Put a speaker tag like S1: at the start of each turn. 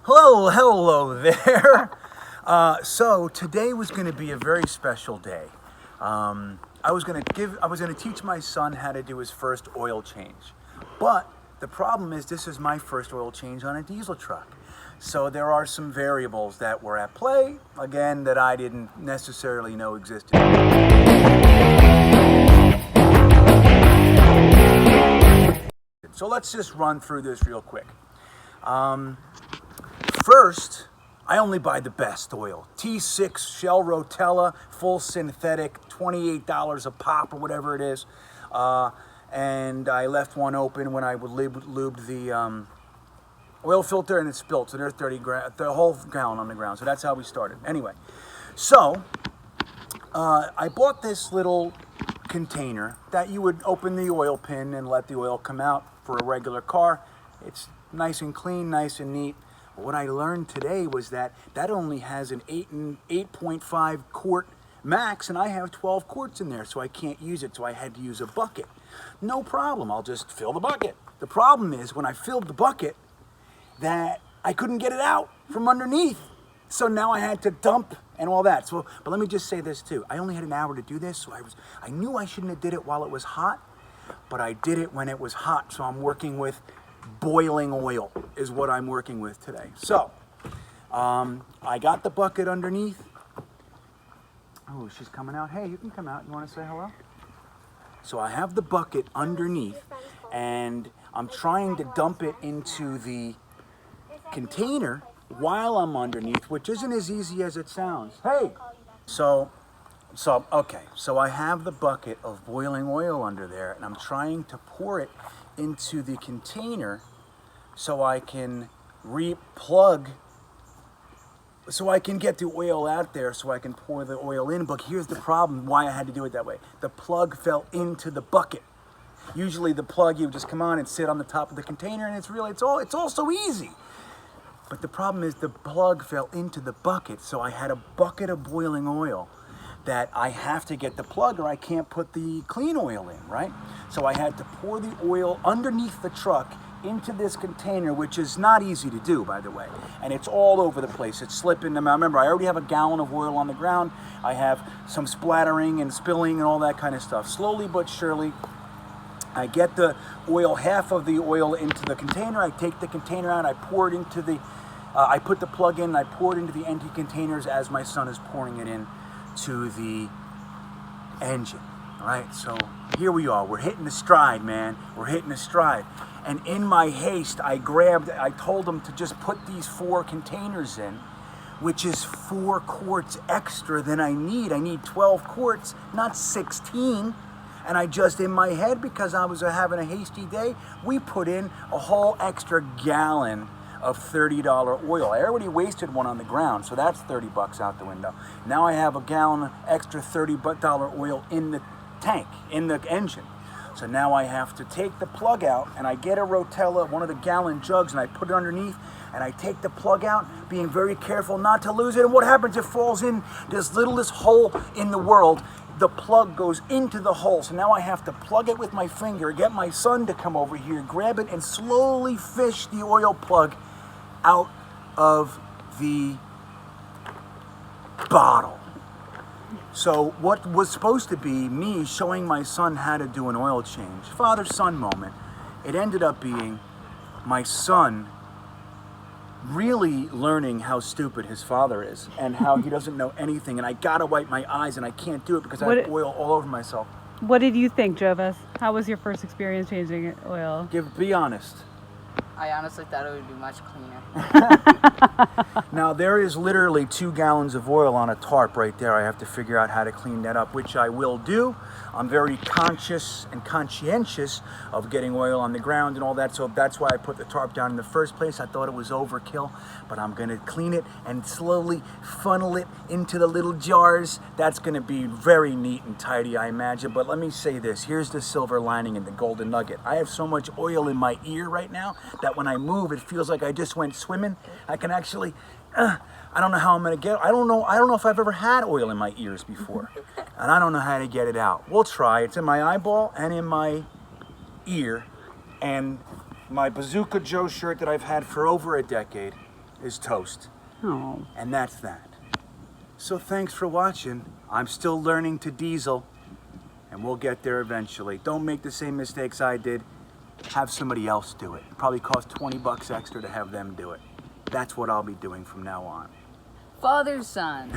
S1: Hello there. So today was going to be a very special day. I was going to teach my son how to do his first oil change. But the problem is this is my first oil change on a diesel truck. So there are some variables that were at play, again, that I didn't necessarily know existed. So let's just run through this real quick. First, I only buy the best oil. T6 Shell Rotella, full synthetic, $28 a pop or whatever it is. And I left one open when I would lubed the oil filter and it spilled. So there's the whole gallon on the ground. So that's how we started. Anyway, so I bought this little container that you would open the oil pin and let the oil come out for a regular car. It's nice and clean, nice and neat. What I learned today was that only has an 8.5 quart max, and I have 12 quarts in there, so I can't use it, so I had to use a bucket. No problem, I'll just fill the bucket. The problem is when I filled the bucket that I couldn't get it out from underneath. So now I had to dump and all that. So, but let me just say this too. I only had an hour to do this, so I knew I shouldn't have did it while it was hot, but I did it when it was hot, so I'm working with boiling oil is what I'm working with today. So, I got the bucket underneath. Oh, she's coming out. Hey, you can come out. You want to say hello? So I have the bucket underneath, and I'm trying to dump it into the container while I'm underneath, which isn't as easy as it sounds. Hey! So I have the bucket of boiling oil under there, and I'm trying to pour it into the container so I can replug, so I can get the oil out there so I can pour the oil in. But here's the problem why I had to do it that way. The plug fell into the bucket. Usually the plug, you just come on and sit on the top of the container, and it's all so easy. But the problem is the plug fell into the bucket, so I had a bucket of boiling oil that I have to get the plug or I can't put the clean oil in, right? So I had to pour the oil underneath the truck into this container, which is not easy to do, by the way. And it's all over the place. It's slipping. Remember, I already have a gallon of oil on the ground. I have some splattering and spilling and all that kind of stuff. Slowly but surely, I get the oil, half of the oil into the container. I take the container out. I pour it into the, I put the plug in and I pour it into the empty containers as my son is pouring it in to the engine. All right, so here we are. We're hitting the stride, man. We're hitting the stride. And in my haste, I told him to just put these 4 containers in, which is 4 quarts extra than I need. I need 12 quarts, not 16. And I just, in my head, because I was having a hasty day, we put in a whole extra gallon of $30 oil. I already wasted one on the ground, so that's $30 out the window. Now I have a gallon extra $30 oil in the tank, in the engine. So now I have to take the plug out, and I get a Rotella, one of the gallon jugs, and I put it underneath, and I take the plug out, being very careful not to lose it. And what happens? It falls in this littlest hole in the world. The plug goes into the hole. So now I have to plug it with my finger, get my son to come over here, grab it, and slowly fish the oil plug out of the bottle. So what was supposed to be me showing my son how to do an oil change, father-son moment, it ended up being my son really learning how stupid his father is and how he doesn't know anything, and I gotta wipe my eyes and I can't do it because I have oil all over myself.
S2: What did you think, Jovis? How was your first experience changing oil?
S1: Be honest.
S3: I honestly thought it would be much cleaner.
S1: Now there is literally 2 gallons of oil on a tarp right there. I have to figure out how to clean that up, which I will do. I'm very conscious and conscientious of getting oil on the ground and all that, so that's why I put the tarp down in the first place. I thought it was overkill, but I'm gonna clean it and slowly funnel it into the little jars. That's gonna be very neat and tidy, I imagine. But let me say this, here's the silver lining and the golden nugget. I have so much oil in my ear right now that when I move, it feels like I just went swimming. I can actually, I don't know how I'm gonna get, I don't know if I've ever had oil in my ears before. And I don't know how to get it out. We'll try. It's in my eyeball and in my ear. And my Bazooka Joe shirt that I've had for over a decade is toast.
S2: Oh.
S1: And that's that. So thanks for watching. I'm still learning to diesel, and we'll get there eventually. Don't make the same mistakes I did. Have somebody else do it. It probably costs 20 bucks extra to have them do it. That's what I'll be doing from now on.
S3: Father, son.